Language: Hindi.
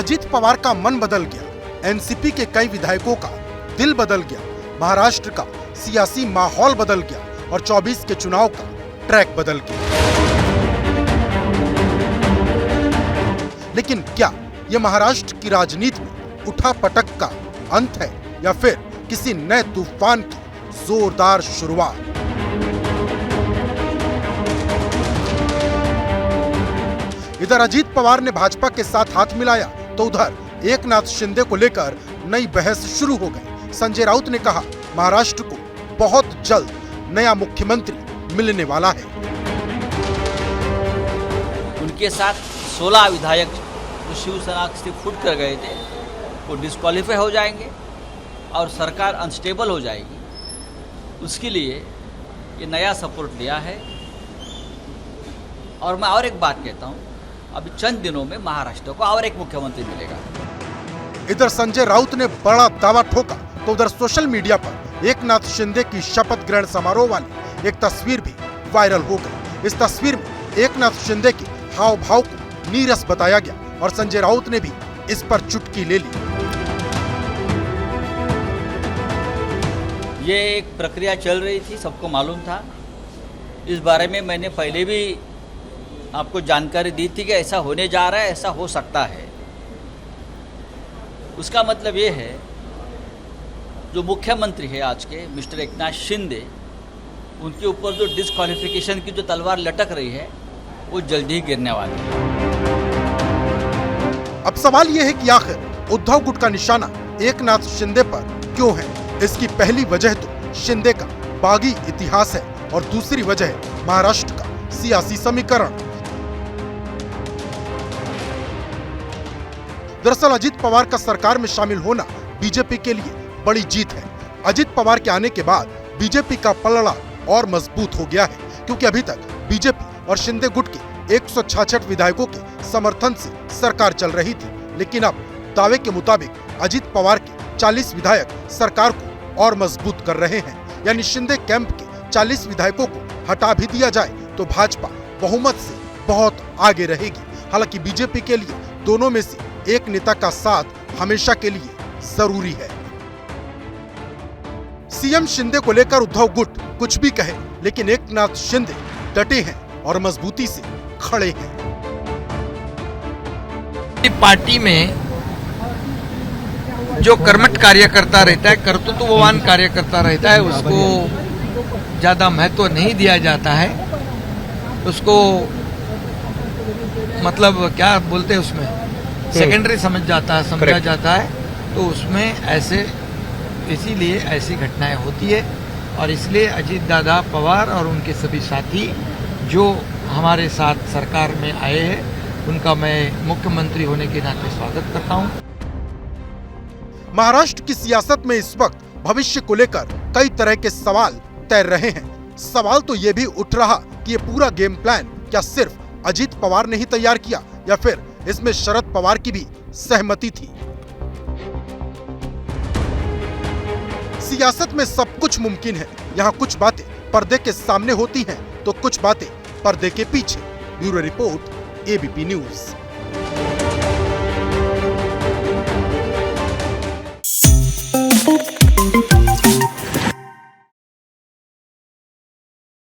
अजित पवार का मन बदल गया, एनसीपी के कई विधायकों का दिल बदल गया, महाराष्ट्र का सियासी माहौल बदल गया और 24 के चुनाव का ट्रैक बदल गया। लेकिन क्या यह महाराष्ट्र की राजनीति में उठापटक का अंत है या फिर किसी नए तूफान की जोरदार शुरुआत? इधर अजित पवार ने भाजपा के साथ हाथ मिलाया तो उधर एकनाथ शिंदे को लेकर नई बहस शुरू हो गई। संजय राउत ने कहा, महाराष्ट्र को बहुत जल्द नया मुख्यमंत्री मिलने वाला है। उनके साथ 16 विधायक जो शिवसेना से फुट कर गए थे वो डिस्क्वालीफाई हो जाएंगे और सरकार अनस्टेबल हो जाएगी। उसके लिए ये नया सपोर्ट लिया है। और मैं और एक बात कहता हूँ, अभी चंद दिनों में महाराष्ट्र को और एक मुख्यमंत्री मिलेगा। इधर संजय राउत ने बड़ा दावा ठोका तो उधर सोशल मीडिया पर एकनाथ शिंदे की शपथ ग्रहण समारोह वाली एक तस्वीर भी वायरल हो गई। इस तस्वीर में एकनाथ शिंदे के हाव भाव को नीरस बताया गया और संजय राउत ने भी इस पर चुटकी ले ली। ये एक प्रक्रिया चल रही थी, सबको मालूम था। इस बारे में मैंने पहले भी आपको जानकारी दी थी कि ऐसा होने जा रहा है, ऐसा हो सकता है। उसका मतलब ये है, जो मुख्यमंत्री है आज के मिस्टर एकनाथ शिंदे, उनके ऊपर जो डिस्क्वालिफिकेशन की जो तलवार लटक रही है वो जल्दी ही गिरने वाली है। अब सवाल ये है कि आखिर उद्धव गुट का निशाना एकनाथ शिंदे पर क्यों है? इसकी पहली वजह तो शिंदे का बागी इतिहास है और दूसरी वजह है महाराष्ट्र का सियासी समीकरण। दरअसल अजित पवार का सरकार में शामिल होना बीजेपी के लिए बड़ी जीत है। अजित पवार के आने के बाद बीजेपी का पलड़ा और मजबूत हो गया है, क्योंकि अभी तक बीजेपी और शिंदे गुट के 166 विधायकों के समर्थन से सरकार चल रही थी। लेकिन अब दावे के मुताबिक अजित पवार के 40 विधायक सरकार को और मजबूत कर रहे हैं। यानी शिंदे कैंप के 40 विधायकों को हटा भी दिया जाए तो भाजपा बहुमत से बहुत आगे रहेगी। हालांकि बीजेपी के लिए दोनों में से एक नेता का साथ हमेशा के लिए जरूरी है। सीएम शिंदे को लेकर उद्धव गुट कुछ भी कहे, लेकिन एकनाथ शिंदे डटे हैं और मजबूती से खड़े हैं। पार्टी में जो कर्मठ कार्यकर्ता रहता है, कर्तृत्ववान कार्यकर्ता रहता है, उसको ज्यादा महत्व नहीं दिया जाता है। उसको मतलब क्या बोलते हैं, उसमें सेकेंडरी समझा जाता है। तो उसमें ऐसे इसीलिए ऐसी घटनाएं होती है और इसलिए अजित दादा पवार और उनके सभी साथी जो हमारे साथ सरकार में आए हैं, उनका मैं मुख्यमंत्री होने के नाते स्वागत करता हूं। महाराष्ट्र की सियासत में इस वक्त भविष्य को लेकर कई तरह के सवाल तैर रहे हैं। सवाल तो ये भी उठ रहा कि ये पूरा गेम प्लान क्या सिर्फ अजित पवार ने ही तैयार किया या फिर इसमें शरद पवार की भी सहमति थी। सियासत में सब कुछ मुमकिन है। यहाँ कुछ बातें पर्दे के सामने होती हैं तो कुछ बातें पर्दे के पीछे। Bureau report, ABP news.